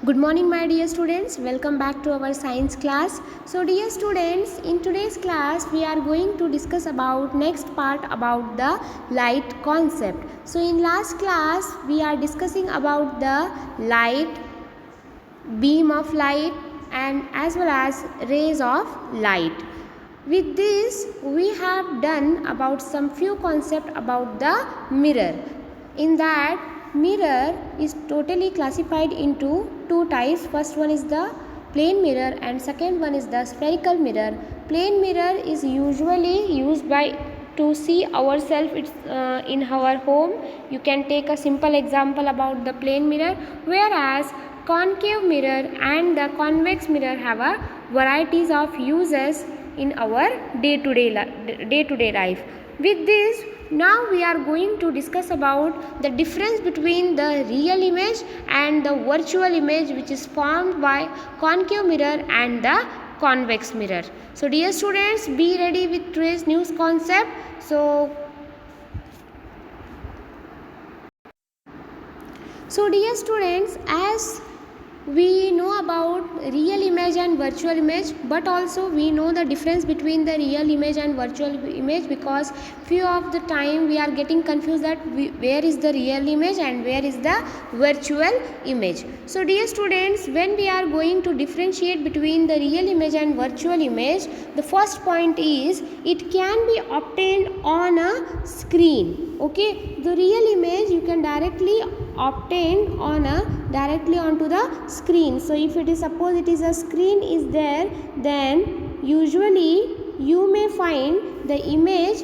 Good morning my dear students, welcome back to our science class. So dear students, in today's class we are going to discuss about next part about the light concept. So in last class we are discussing about the light, beam of light and as well as rays of light. With this we have done about some few concept about the mirror. In that, mirror is totally classified into two types. First one is the plane mirror and second one is the spherical mirror. Plane mirror is usually used by to see ourselves in our home. You can take a simple example about the plane mirror, whereas concave mirror and the convex mirror have a varieties of uses in our day-to-day life. With this, now we are going to discuss about the difference between the real image and the virtual image which is formed by concave mirror and the convex mirror. So dear students, be ready with today's news concept. So dear students, as we know about real image and virtual image, but also we know the difference between the real image and virtual image, because few of the time we are getting confused that where is the real image and where is the virtual image. So dear students, when we are going to differentiate between the real image and virtual image, the first point is it can be obtained on a screen. Okay, the real image you can directly obtain on directly onto the screen. So if it is, suppose it is a screen is there, then usually you may find the image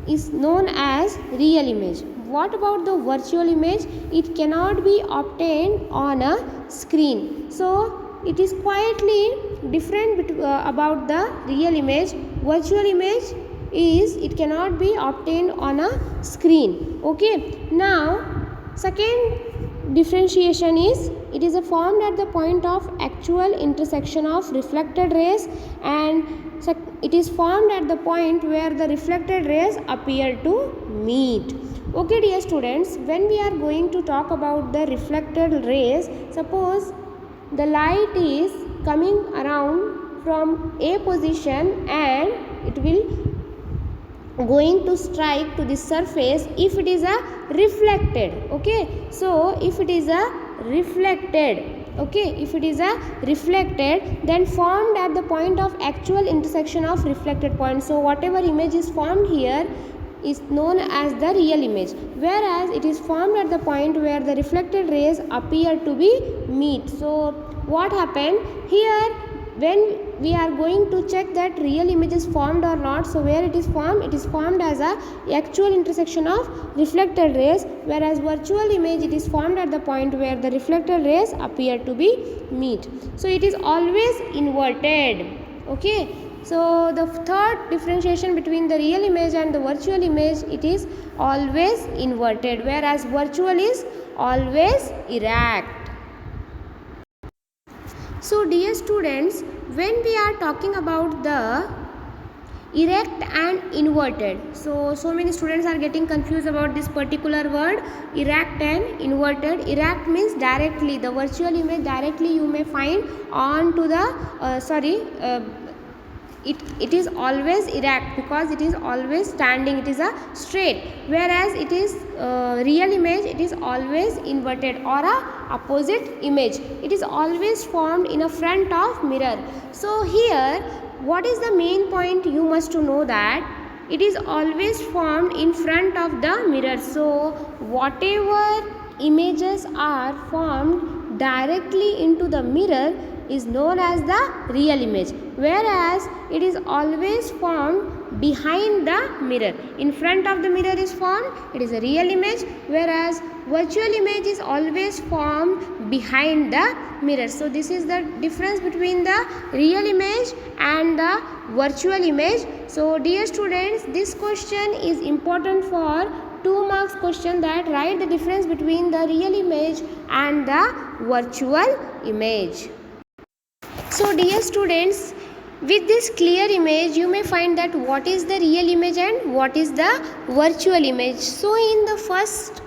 is known as real image. What about the virtual image? It cannot be obtained on a screen. So it is quietly different about the real image. Virtual image is it cannot be obtained on a screen. Okay, now second differentiation is it is formed at the point of actual intersection of reflected rays, and it is formed at the point where the reflected rays appear to meet. Okay dear students, when we are going to talk about the reflected rays, suppose the light is coming around from a position and it will going to strike to the surface if it is a reflected. Okay, so if it is a reflected, okay, if it is a reflected, then formed at the point of actual intersection of reflected points. So whatever image is formed here is known as the real image, whereas it is formed at the point where the reflected rays appear to be meet. So what happened here, when we are going to check that real image is formed or not, so where it is formed as a actual intersection of reflected rays, whereas virtual image it is formed at the point where the reflected rays appear to be meet. So it is always inverted. Okay, so the third differentiation between the real image and the virtual image, it is always inverted, whereas virtual is always erect. So dear students, when we are talking about the erect and inverted, so many students are getting confused about this particular word, erect and inverted. Erect means directly, the virtual image directly you may find on to the it is always erect because it is always standing, it is a straight, whereas it is real image it is always inverted or a opposite image. It is always formed in a front of mirror. So here what is the main point you must to know, that it is always formed in front of the mirror. So whatever images are formed directly into the mirror is known as the real image, whereas it is always formed behind the mirror. In front of the mirror is formed, it is a real image, whereas virtual image is always formed behind the mirror. So this is the difference between the real image and the virtual image. So dear students, this question is important for 2 marks question, that write the difference between the real image and the virtual image. So dear students, with this clear image you may find that what is the real image and what is the virtual image. So in the first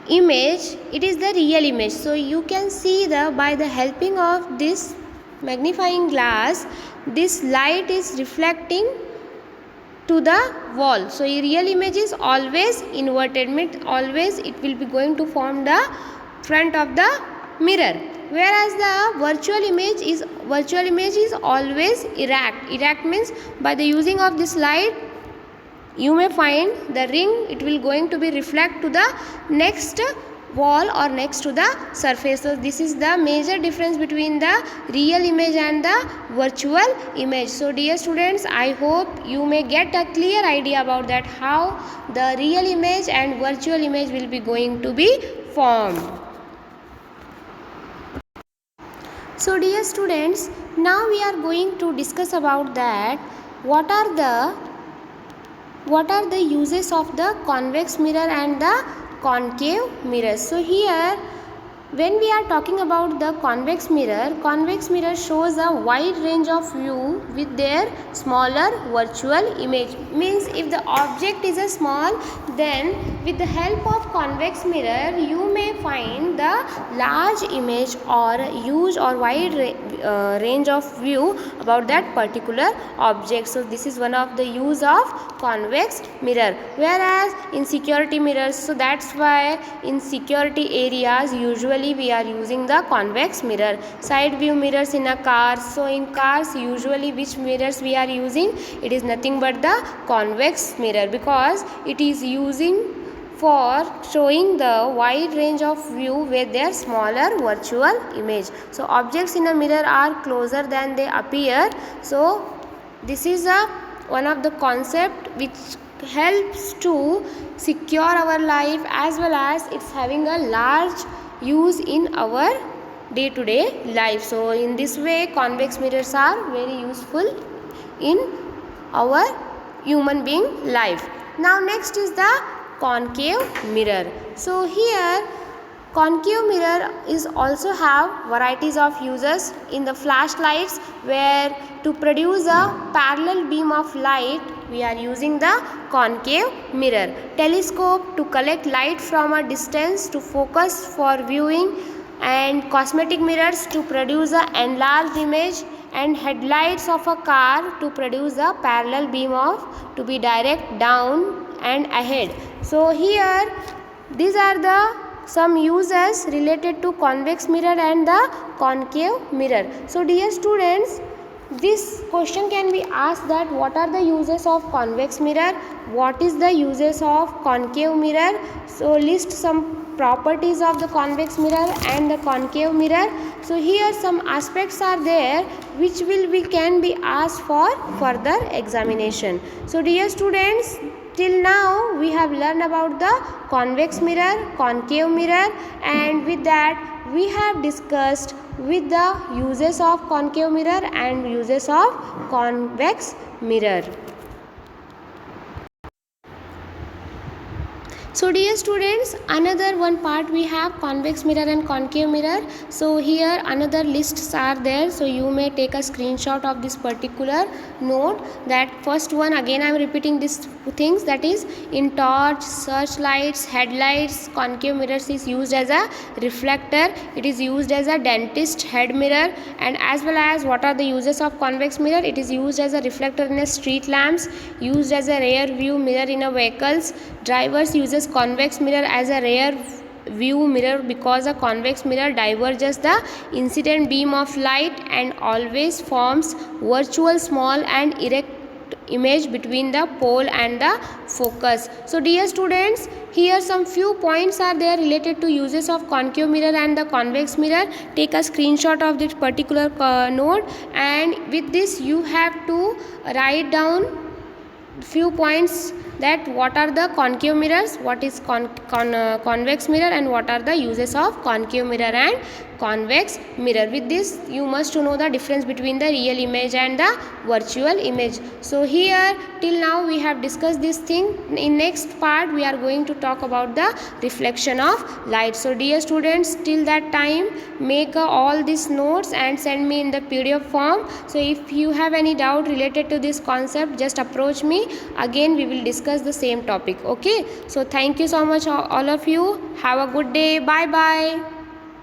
image, it is the real image. So you can see the by the helping of this magnifying glass, this light is reflecting to the wall. So a real image is always inverted, means always it will be going to form the front of the mirror, whereas the virtual image is always erect means by the using of this light you may find the ring, it will going to be reflect to the next wall or next to the surface. So this is the major difference between the real image and the virtual image. So dear students, I hope you may get a clear idea about that how the real image and virtual image will be going to be formed. So dear students, now we are going to discuss about that what are the uses of the convex mirror and the concave mirror. So here when we are talking about the convex mirror shows a wide range of view with their smaller virtual image. Means if the object is a small, then with the help of convex mirror you may find the large image or huge or wide range of view about that particular object. So this is one of the use of convex mirror. Whereas in security mirrors, so that's why in security areas usually we are using the convex mirror. Side view mirrors in a car, so in cars usually which mirrors we are using, it is nothing but the convex mirror, because it is using for showing the wide range of view with their smaller virtual image. So objects in a mirror are closer than they appear. So this is one of the concept which helps to secure our life, as well as it's having a large use in our day-to-day life. So in this way convex mirrors are very useful in our human being life. Now next is the concave mirror. So here concave mirror is also have varieties of uses. In the flashlights, where to produce a parallel beam of light we are using the concave mirror. Telescope to collect light from a distance to focus for viewing, and cosmetic mirrors to produce a enlarged image, and headlights of a car to produce a parallel beam of to be direct down and ahead. So here these are the some uses related to convex mirror and the concave mirror. So dear students, this question can be asked that what are the uses of convex mirror, what is the uses of concave mirror. So list some properties of the convex mirror and the concave mirror. So here some aspects are there which can be asked for further examination. So dear students, till now we have learned about the convex mirror, concave mirror, and with that we have discussed with the uses of concave mirror and uses of convex mirror. So dear students, another one part we have convex mirror and concave mirror. So here another lists are there, so you may take a screenshot of this particular note. That first one, again I am repeating these things, that is in torch, searchlights, headlights, concave mirrors is used as a reflector, it is used as a dentist head mirror. And as well as what are the uses of convex mirror, it is used as a reflector in a street lamps, used as a rear view mirror in a vehicles. Drivers uses convex mirror as a rear view mirror because a convex mirror diverges the incident beam of light and always forms virtual small and erect image between the pole and the focus. So dear students, here some few points are there related to uses of concave mirror and the convex mirror. Take a screenshot of this particular note, and with this you have to write down few points, that what are the concave mirrors, what is convex mirror, and what are the uses of concave mirror and convex mirror. With this you must know the difference between the real image and the virtual image. So here till now we have discussed this thing. In next part we are going to talk about the reflection of light. So dear students, till that time make all these notes and send me in the PDF form. So if you have any doubt related to this concept, just approach me. Again we will discuss discuss the same topic. Okay, so thank you so much all of you. Have a good day. Bye bye.